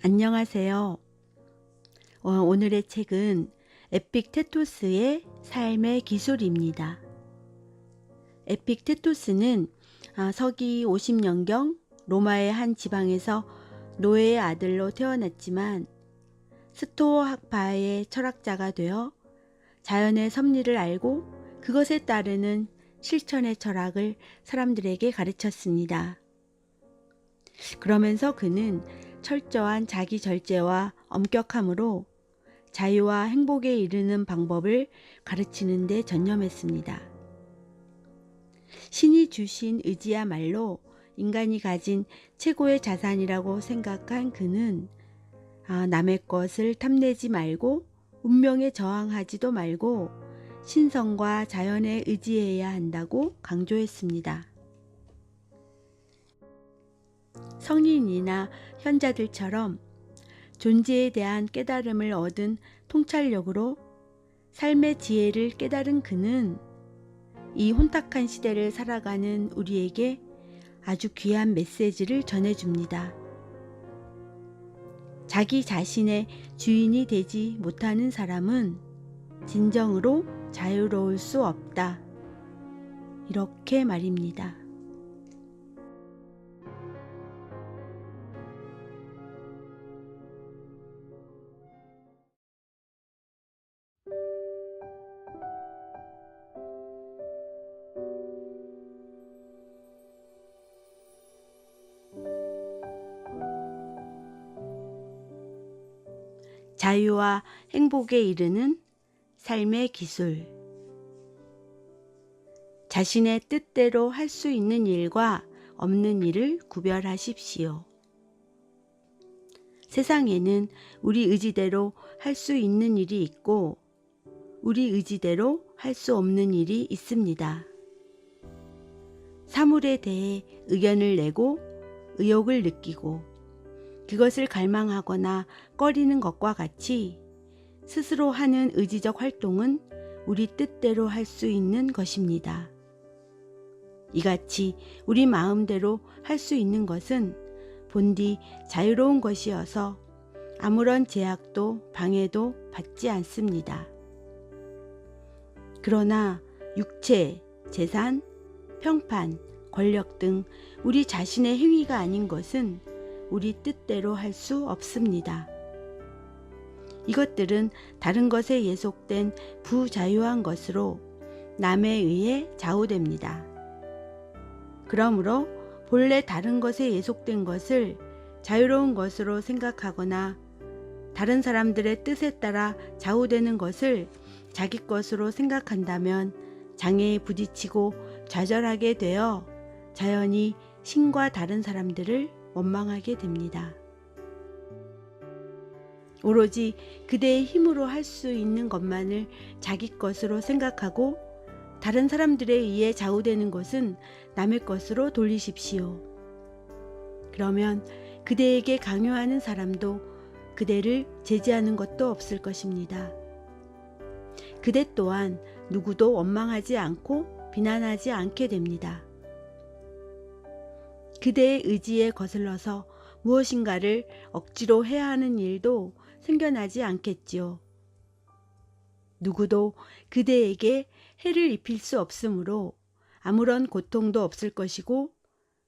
안녕하세요. 오늘의 책은 에픽테토스의 삶의 기술입니다. 에픽테토스는 서기 50년경 로마의 한 지방에서 노예의 아들로 태어났지만 스토어 학파의 철학자가 되어 자연의 섭리를 알고 그것에 따르는 실천의 철학을 사람들에게 가르쳤습니다. 그러면서 그는 철저한 자기 절제와 엄격함으로 자유와 행복에 이르는 방법을 가르치는 데 전념했습니다. 신이 주신 의지야말로 인간이 가진 최고의 자산이라고 생각한 그는 남의 것을 탐내지 말고 운명에 저항하지도 말고 신성과 자연에 의지해야 한다고 강조했습니다. 성인이나 현자들처럼 존재에 대한 깨달음을 얻은 통찰력으로 삶의 지혜를 깨달은 그는 이 혼탁한 시대를 살아가는 우리에게 아주 귀한 메시지를 전해줍니다. 자기 자신의 주인이 되지 못하는 사람은 진정으로 자유로울 수 없다. 이렇게 말입니다. 자유와 행복에 이르는 삶의 기술. 자신의 뜻대로 할 수 있는 일과 없는 일을 구별하십시오. 세상에는 우리 의지대로 할 수 있는 일이 있고 우리 의지대로 할 수 없는 일이 있습니다. 사물에 대해 의견을 내고 의욕을 느끼고 그것을 갈망하거나 꺼리는 것과 같이 스스로 하는 의지적 활동은 우리 뜻대로 할 수 있는 것입니다. 이같이 우리 마음대로 할 수 있는 것은 본디 자유로운 것이어서 아무런 제약도 방해도 받지 않습니다. 그러나 육체, 재산, 평판, 권력 등 우리 자신의 행위가 아닌 것은 우리 뜻대로 할 수 없습니다. 이것들은 다른 것에 예속된 부자유한 것으로 남에 의해 좌우됩니다. 그러므로 본래 다른 것에 예속된 것을 자유로운 것으로 생각하거나 다른 사람들의 뜻에 따라 좌우되는 것을 자기 것으로 생각한다면 장애에 부딪히고 좌절하게 되어 자연히 신과 다른 사람들을 원망하게 됩니다. 오로지 그대의 힘으로 할 수 있는 것만을 자기 것으로 생각하고 다른 사람들에 의해 좌우되는 것은 남의 것으로 돌리십시오. 그러면 그대에게 강요하는 사람도 그대를 제지하는 것도 없을 것입니다. 그대 또한 누구도 원망하지 않고 비난하지 않게 됩니다. 그대의 의지에 거슬러서 무엇인가를 억지로 해야 하는 일도 생겨나지 않겠지요. 누구도 그대에게 해를 입힐 수 없으므로 아무런 고통도 없을 것이고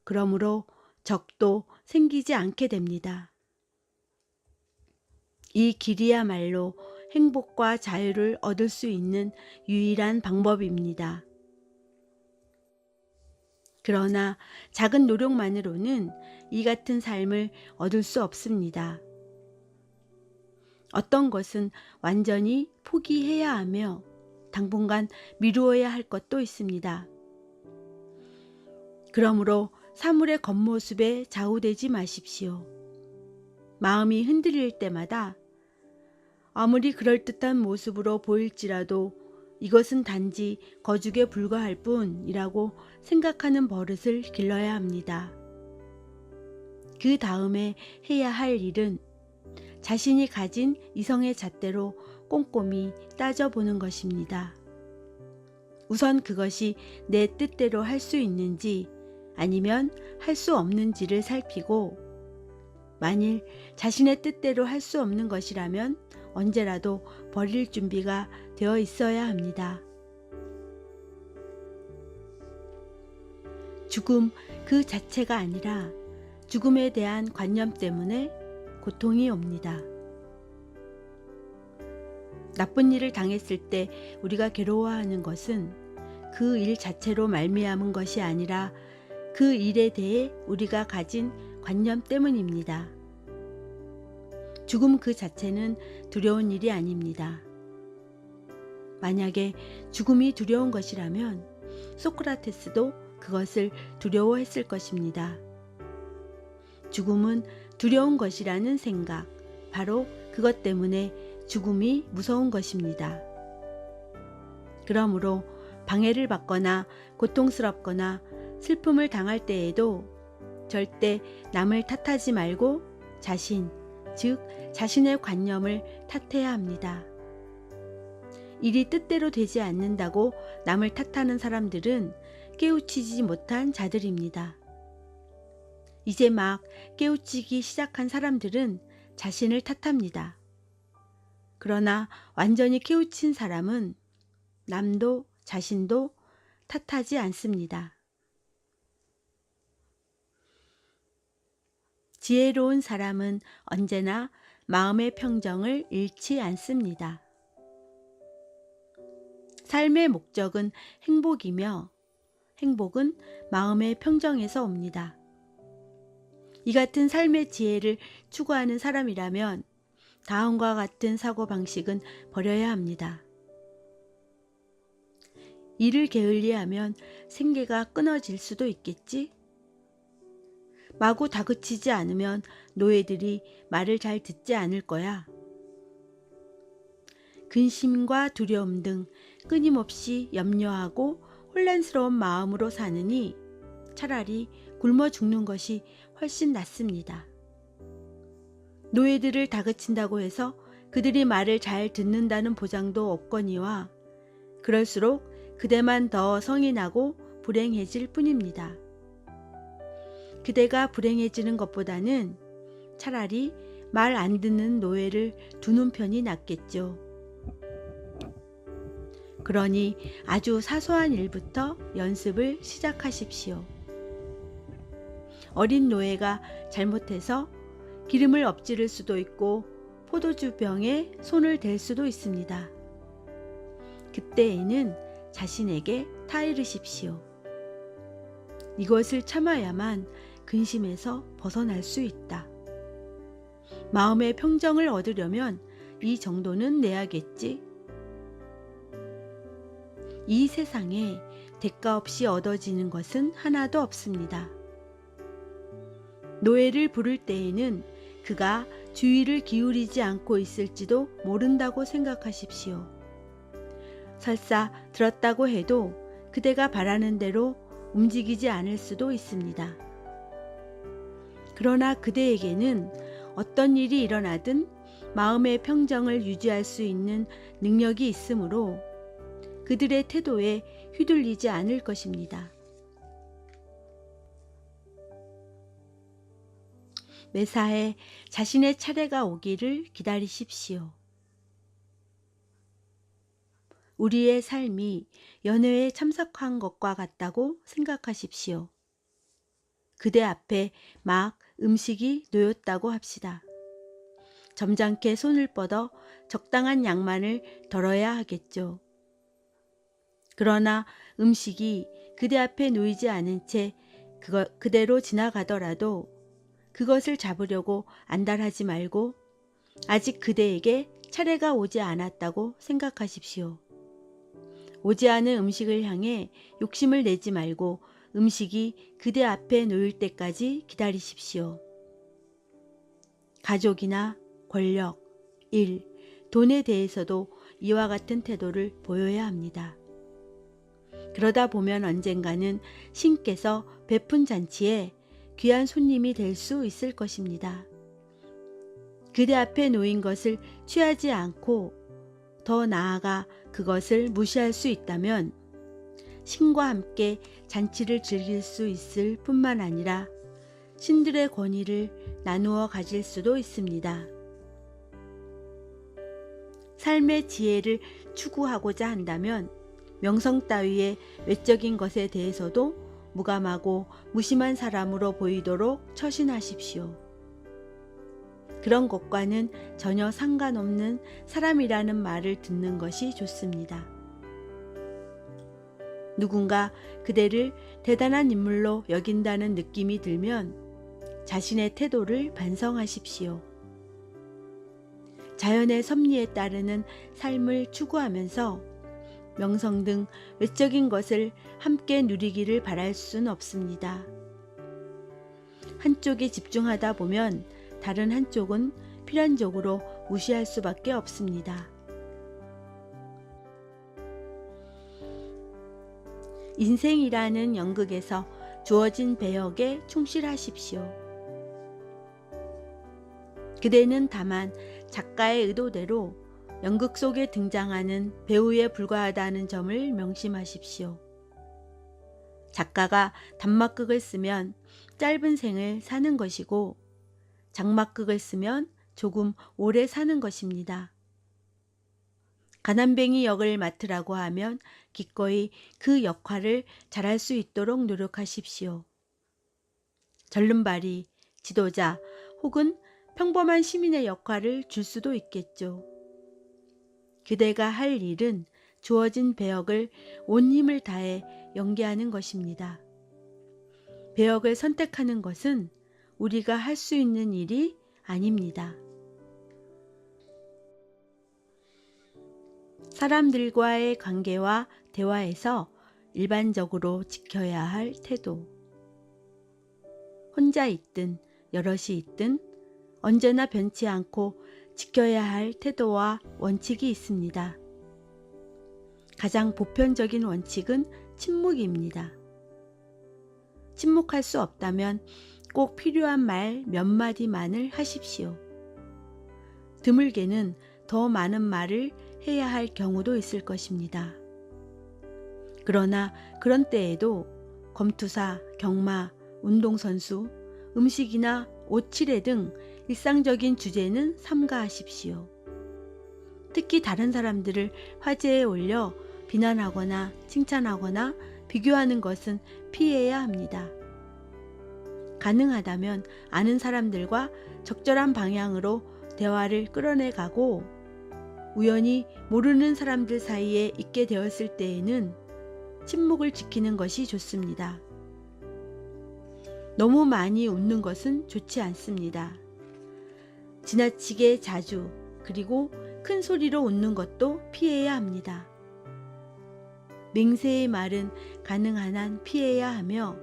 그러므로 적도 생기지 않게 됩니다. 이 길이야말로 행복과 자유를 얻을 수 있는 유일한 방법입니다. 그러나 작은 노력만으로는 이 같은 삶을 얻을 수 없습니다. 어떤 것은 완전히 포기해야 하며 당분간 미루어야 할 것도 있습니다. 그러므로 사물의 겉모습에 좌우되지 마십시오. 마음이 흔들릴 때마다 아무리 그럴듯한 모습으로 보일지라도 이것은 단지 거죽에 불과할 뿐이라고 생각하는 버릇을 길러야 합니다. 그 다음에 해야 할 일은 자신이 가진 이성의 잣대로 꼼꼼히 따져보는 것입니다. 우선 그것이 내 뜻대로 할 수 있는지 아니면 할 수 없는지를 살피고 만일 자신의 뜻대로 할 수 없는 것이라면 언제라도 버릴 준비가 되어 있어야 합니다. 죽음 그 자체가 아니라 죽음에 대한 관념 때문에 고통이 옵니다. 나쁜 일을 당했을 때 우리가 괴로워하는 것은 그 일 자체로 말미암은 것이 아니라 그 일에 대해 우리가 가진 관념 때문입니다. 죽음 그 자체는 두려운 일이 아닙니다. 만약에 죽음이 두려운 것이라면 소크라테스도 그것을 두려워했을 것입니다. 죽음은 두려운 것이라는 생각, 바로 그것 때문에 죽음이 무서운 것입니다. 그러므로 방해를 받거나 고통스럽거나 슬픔을 당할 때에도 절대 남을 탓하지 말고 자신, 즉 자신의 관념을 탓해야 합니다. 일이 뜻대로 되지 않는다고 남을 탓하는 사람들은 깨우치지 못한 자들입니다. 이제 막 깨우치기 시작한 사람들은 자신을 탓합니다. 그러나 완전히 깨우친 사람은 남도 자신도 탓하지 않습니다. 지혜로운 사람은 언제나 마음의 평정을 잃지 않습니다. 삶의 목적은 행복이며 행복은 마음의 평정에서 옵니다. 이 같은 삶의 지혜를 추구하는 사람이라면 다음과 같은 사고방식은 버려야 합니다. 이를 게을리하면 생계가 끊어질 수도 있겠지? 마구 다그치지 않으면 노예들이 말을 잘 듣지 않을 거야. 근심과 두려움 등 끊임없이 염려하고 혼란스러운 마음으로 사느니 차라리 굶어 죽는 것이 훨씬 낫습니다. 노예들을 다그친다고 해서 그들이 말을 잘 듣는다는 보장도 없거니와 그럴수록 그대만 더 성이 나고 불행해질 뿐입니다. 그대가 불행해지는 것보다는 차라리 말 안 듣는 노예를 두는 편이 낫겠죠. 그러니 아주 사소한 일부터 연습을 시작하십시오. 어린 노예가 잘못해서 기름을 엎지를 수도 있고 포도주 병에 손을 댈 수도 있습니다. 그때에는 자신에게 타이르십시오. 이것을 참아야만 근심에서 벗어날 수 있다. 마음의 평정을 얻으려면 이 정도는 내야겠지. 이 세상에 대가 없이 얻어지는 것은 하나도 없습니다. 노예를 부를 때에는 그가 주의를 기울이지 않고 있을지도 모른다고 생각하십시오. 설사 들었다고 해도 그대가 바라는 대로 움직이지 않을 수도 있습니다. 그러나 그대에게는 어떤 일이 일어나든 마음의 평정을 유지할 수 있는 능력이 있으므로 그들의 태도에 휘둘리지 않을 것입니다. 매사에 자신의 차례가 오기를 기다리십시오. 우리의 삶이 연회에 참석한 것과 같다고 생각하십시오. 그대 앞에 막 음식이 놓였다고 합시다. 점잖게 손을 뻗어 적당한 양만을 덜어야 하겠죠. 그러나 음식이 그대 앞에 놓이지 않은 채 그대로 지나가더라도 그것을 잡으려고 안달하지 말고 아직 그대에게 차례가 오지 않았다고 생각하십시오. 오지 않은 음식을 향해 욕심을 내지 말고 음식이 그대 앞에 놓일 때까지 기다리십시오. 가족이나 권력, 일, 돈에 대해서도 이와 같은 태도를 보여야 합니다. 그러다 보면 언젠가는 신께서 베푼 잔치에 귀한 손님이 될 수 있을 것입니다. 그대 앞에 놓인 것을 취하지 않고 더 나아가 그것을 무시할 수 있다면 신과 함께 잔치를 즐길 수 있을 뿐만 아니라 신들의 권위를 나누어 가질 수도 있습니다. 삶의 지혜를 추구하고자 한다면 명성 따위의 외적인 것에 대해서도 무감하고 무심한 사람으로 보이도록 처신하십시오. 그런 것과는 전혀 상관없는 사람이라는 말을 듣는 것이 좋습니다. 누군가 그대를 대단한 인물로 여긴다는 느낌이 들면 자신의 태도를 반성하십시오. 자연의 섭리에 따르는 삶을 추구하면서 명성 등 외적인 것을 함께 누리기를 바랄 수는 없습니다. 한쪽에 집중하다 보면 다른 한쪽은 필연적으로 무시할 수밖에 없습니다. 인생이라는 연극에서 주어진 배역에 충실하십시오. 그대는 다만 작가의 의도대로 연극 속에 등장하는 배우에 불과하다는 점을 명심하십시오. 작가가 단막극을 쓰면 짧은 생을 사는 것이고 장막극을 쓰면 조금 오래 사는 것입니다. 가난뱅이 역을 맡으라고 하면 기꺼이 그 역할을 잘할 수 있도록 노력하십시오. 절름발이, 지도자 혹은 평범한 시민의 역할을 줄 수도 있겠죠. 그대가 할 일은 주어진 배역을 온 힘을 다해 연기하는 것입니다. 배역을 선택하는 것은 우리가 할 수 있는 일이 아닙니다. 사람들과의 관계와 대화에서 일반적으로 지켜야 할 태도. 혼자 있든 여럿이 있든 언제나 변치 않고 지켜야 할 태도와 원칙이 있습니다. 가장 보편적인 원칙은 침묵입니다. 침묵할 수 없다면 꼭 필요한 말 몇 마디만을 하십시오. 드물게는 더 많은 말을 해야 할 경우도 있을 것입니다. 그러나 그런 때에도 검투사, 경마, 운동선수, 음식이나 옷치레 등 일상적인 주제는 삼가하십시오. 특히 다른 사람들을 화제에 올려 비난하거나 칭찬하거나 비교하는 것은 피해야 합니다. 가능하다면 아는 사람들과 적절한 방향으로 대화를 끌어내가고 우연히 모르는 사람들 사이에 있게 되었을 때에는 침묵을 지키는 것이 좋습니다. 너무 많이 웃는 것은 좋지 않습니다. 지나치게 자주 그리고 큰 소리로 웃는 것도 피해야 합니다. 맹세의 말은 가능한 한 피해야 하며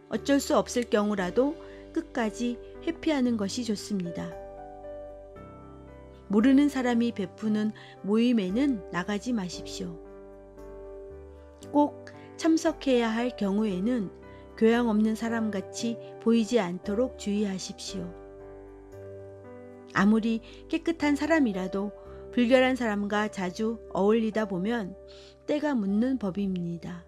어쩔 수 없을 경우라도 끝까지 회피하는 것이 좋습니다. 모르는 사람이 베푸는 모임에는 나가지 마십시오. 꼭 참석해야 할 경우에는 교양 없는 사람같이 보이지 않도록 주의하십시오. 아무리 깨끗한 사람이라도 불결한 사람과 자주 어울리다 보면 때가 묻는 법입니다.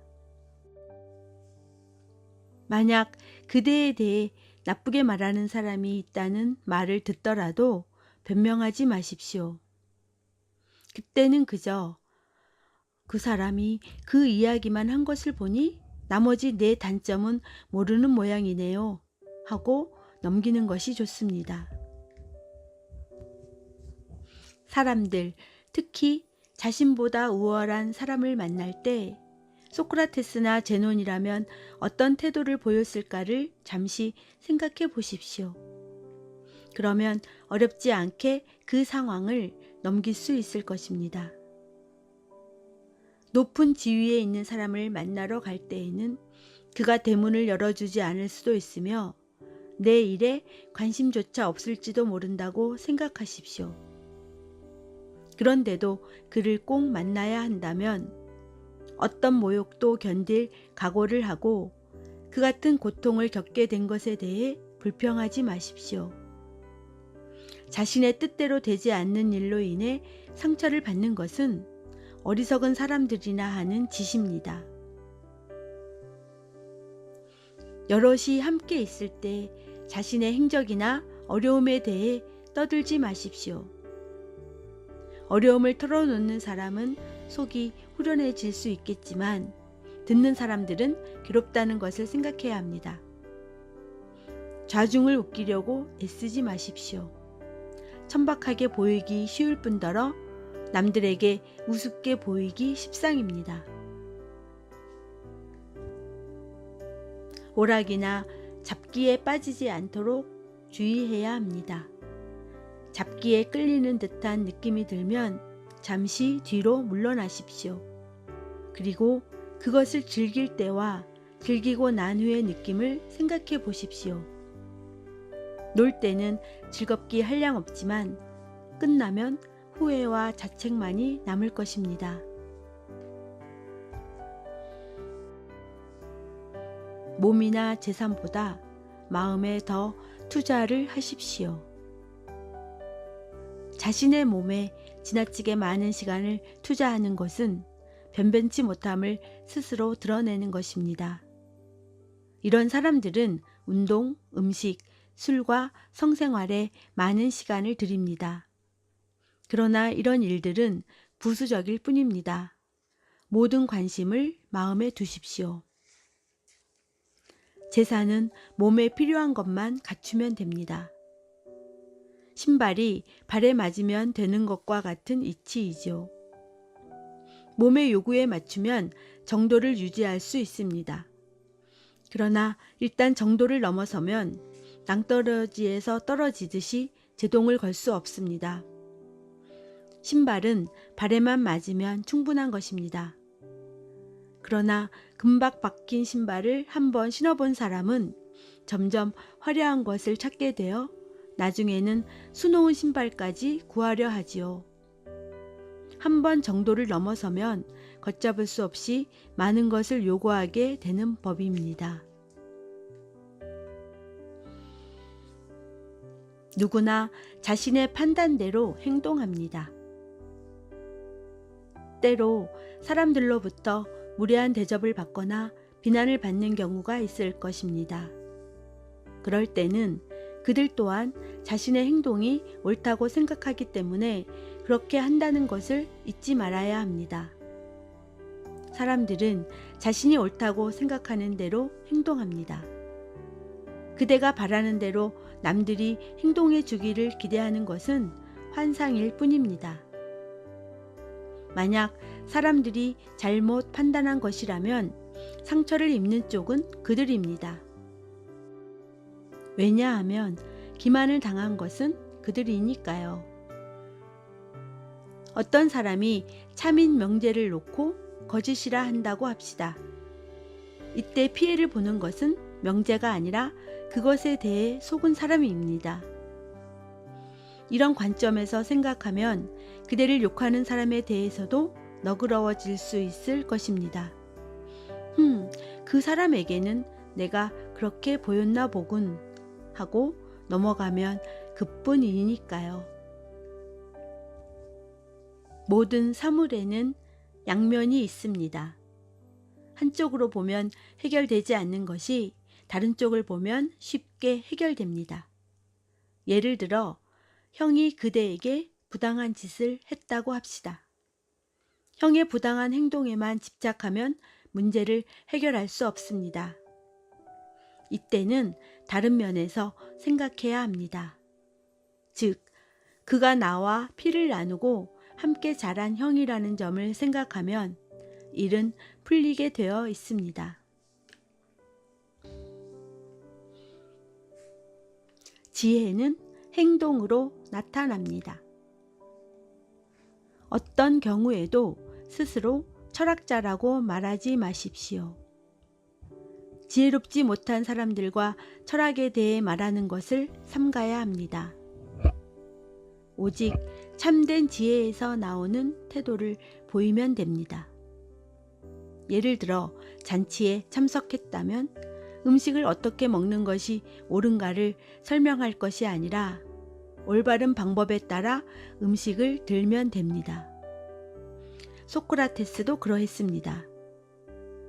만약 그대에 대해 나쁘게 말하는 사람이 있다는 말을 듣더라도 변명하지 마십시오. 그때는 그저 그 사람이 그 이야기만 한 것을 보니 나머지 내 단점은 모르는 모양이네요 하고 넘기는 것이 좋습니다. 사람들, 특히 자신보다 우월한 사람을 만날 때 소크라테스나 제논이라면 어떤 태도를 보였을까를 잠시 생각해 보십시오. 그러면 어렵지 않게 그 상황을 넘길 수 있을 것입니다. 높은 지위에 있는 사람을 만나러 갈 때에는 그가 대문을 열어주지 않을 수도 있으며 내 일에 관심조차 없을지도 모른다고 생각하십시오. 그런데도 그를 꼭 만나야 한다면 어떤 모욕도 견딜 각오를 하고 그 같은 고통을 겪게 된 것에 대해 불평하지 마십시오. 자신의 뜻대로 되지 않는 일로 인해 상처를 받는 것은 어리석은 사람들이나 하는 짓입니다. 여럿이 함께 있을 때 자신의 행적이나 어려움에 대해 떠들지 마십시오. 어려움을 털어놓는 사람은 속이 후련해질 수 있겠지만 듣는 사람들은 괴롭다는 것을 생각해야 합니다. 좌중을 웃기려고 애쓰지 마십시오. 천박하게 보이기 쉬울 뿐더러 남들에게 우습게 보이기 십상입니다. 오락이나 잡기에 빠지지 않도록 주의해야 합니다. 잡기에 끌리는 듯한 느낌이 들면 잠시 뒤로 물러나십시오. 그리고 그것을 즐길 때와 즐기고 난 후의 느낌을 생각해 보십시오. 놀 때는 즐겁기 한량없지만 끝나면 후회와 자책만이 남을 것입니다. 몸이나 재산보다 마음에 더 투자를 하십시오. 자신의 몸에 지나치게 많은 시간을 투자하는 것은 변변치 못함을 스스로 드러내는 것입니다. 이런 사람들은 운동, 음식, 술과 성생활에 많은 시간을 들입니다. 그러나 이런 일들은 부수적일 뿐입니다. 모든 관심을 마음에 두십시오. 재산은 몸에 필요한 것만 갖추면 됩니다. 신발이 발에 맞으면 되는 것과 같은 이치이죠. 몸의 요구에 맞추면 정도를 유지할 수 있습니다. 그러나 일단 정도를 넘어서면 낭떠러지에서 떨어지듯이 제동을 걸 수 없습니다. 신발은 발에만 맞으면 충분한 것입니다. 그러나 금박 박힌 신발을 한번 신어본 사람은 점점 화려한 것을 찾게 되어 나중에는 수놓은 신발까지 구하려 하지요. 한번 정도를 넘어서면 걷잡을 수 없이 많은 것을 요구하게 되는 법입니다. 누구나 자신의 판단대로 행동합니다. 때로 사람들로부터 무례한 대접을 받거나 비난을 받는 경우가 있을 것입니다. 그럴 때는 그들 또한 자신의 행동이 옳다고 생각하기 때문에 그렇게 한다는 것을 잊지 말아야 합니다. 사람들은 자신이 옳다고 생각하는 대로 행동합니다. 그대가 바라는 대로 남들이 행동해 주기를 기대하는 것은 환상일 뿐입니다. 만약 사람들이 잘못 판단한 것이라면 상처를 입는 쪽은 그들입니다. 왜냐하면 기만을 당한 것은 그들이니까요. 어떤 사람이 참인 명제를 놓고 거짓이라 한다고 합시다. 이때 피해를 보는 것은 명제가 아니라 그것에 대해 속은 사람입니다. 이런 관점에서 생각하면 그대를 욕하는 사람에 대해서도 너그러워질 수 있을 것입니다. 그 사람에게는 내가 그렇게 보였나 보군 하고 넘어가면 그뿐이니까요. 모든 사물에는 양면이 있습니다. 한쪽으로 보면 해결되지 않는 것이 다른 쪽을 보면 쉽게 해결됩니다. 예를 들어 형이 그대에게 부당한 짓을 했다고 합시다. 형의 부당한 행동에만 집착하면 문제를 해결할 수 없습니다. 이때는 다른 면에서 생각해야 합니다. 즉, 그가 나와 피를 나누고 함께 자란 형이라는 점을 생각하면 일은 풀리게 되어 있습니다. 지혜는 행동으로 나타납니다. 어떤 경우에도 스스로 철학자라고 말하지 마십시오. 지혜롭지 못한 사람들과 철학에 대해 말하는 것을 삼가야 합니다. 오직 참된 지혜에서 나오는 태도를 보이면 됩니다. 예를 들어 잔치에 참석했다면 음식을 어떻게 먹는 것이 옳은가를 설명할 것이 아니라 올바른 방법에 따라 음식을 들면 됩니다. 소크라테스도 그러했습니다.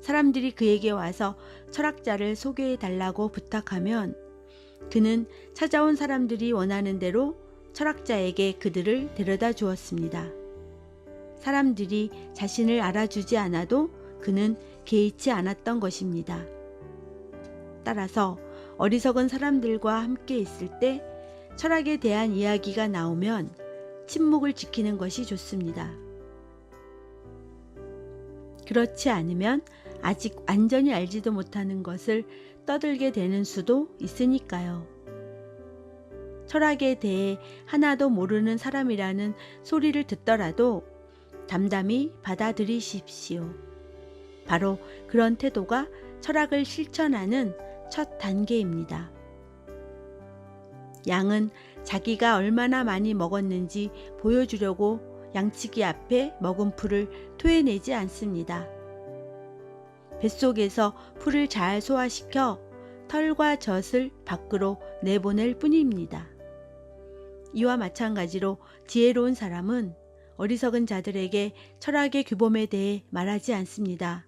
사람들이 그에게 와서 철학자를 소개해 달라고 부탁하면 그는 찾아온 사람들이 원하는 대로 철학자에게 그들을 데려다 주었습니다. 사람들이 자신을 알아주지 않아도 그는 개의치 않았던 것입니다. 따라서 어리석은 사람들과 함께 있을 때 철학에 대한 이야기가 나오면 침묵을 지키는 것이 좋습니다. 그렇지 않으면 아직 완전히 알지도 못하는 것을 떠들게 되는 수도 있으니까요. 철학에 대해 하나도 모르는 사람이라는 소리를 듣더라도 담담히 받아들이십시오. 바로 그런 태도가 철학을 실천하는 첫 단계입니다. 양은 자기가 얼마나 많이 먹었는지 보여주려고 양치기 앞에 먹은 풀을 토해내지 않습니다. 뱃속에서 풀을 잘 소화시켜 털과 젖을 밖으로 내보낼 뿐입니다. 이와 마찬가지로 지혜로운 사람은 어리석은 자들에게 철학의 규범에 대해 말하지 않습니다.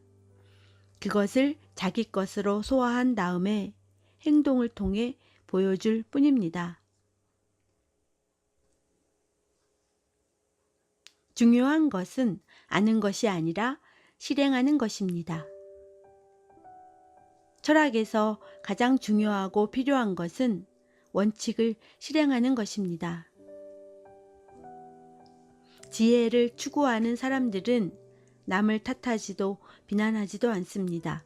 그것을 자기 것으로 소화한 다음에 행동을 통해 보여줄 뿐입니다. 중요한 것은 아는 것이 아니라 실행하는 것입니다. 철학에서 가장 중요하고 필요한 것은 원칙을 실행하는 것입니다. 지혜를 추구하는 사람들은 남을 탓하지도 비난하지도 않습니다.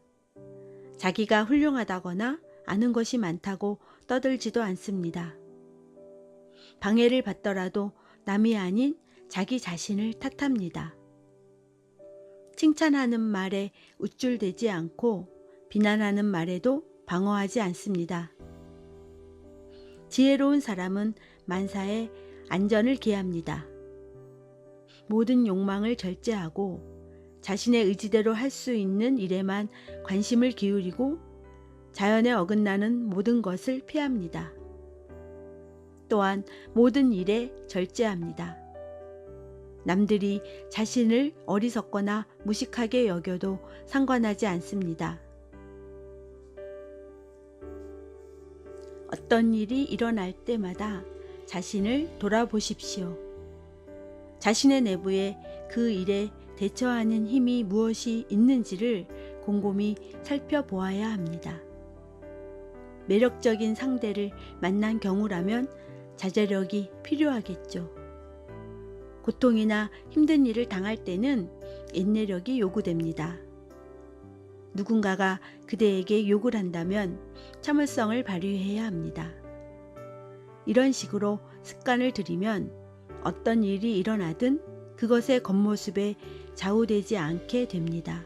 자기가 훌륭하다거나 아는 것이 많다고 떠들지도 않습니다. 방해를 받더라도 남이 아닌 자기 자신을 탓합니다. 칭찬하는 말에 우쭐대지 않고 비난하는 말에도 방어하지 않습니다. 지혜로운 사람은 만사에 안전을 기합니다. 모든 욕망을 절제하고 자신의 의지대로 할 수 있는 일에만 관심을 기울이고 자연에 어긋나는 모든 것을 피합니다. 또한 모든 일에 절제합니다. 남들이 자신을 어리석거나 무식하게 여겨도 상관하지 않습니다. 어떤 일이 일어날 때마다 자신을 돌아보십시오. 자신의 내부에 그 일에 대처하는 힘이 무엇이 있는지를 곰곰이 살펴보아야 합니다. 매력적인 상대를 만난 경우라면 자제력이 필요하겠죠. 고통이나 힘든 일을 당할 때는 인내력이 요구됩니다. 누군가가 그대에게 욕을 한다면 참을성을 발휘해야 합니다. 이런 식으로 습관을 들이면 어떤 일이 일어나든 그것의 겉모습에 좌우되지 않게 됩니다.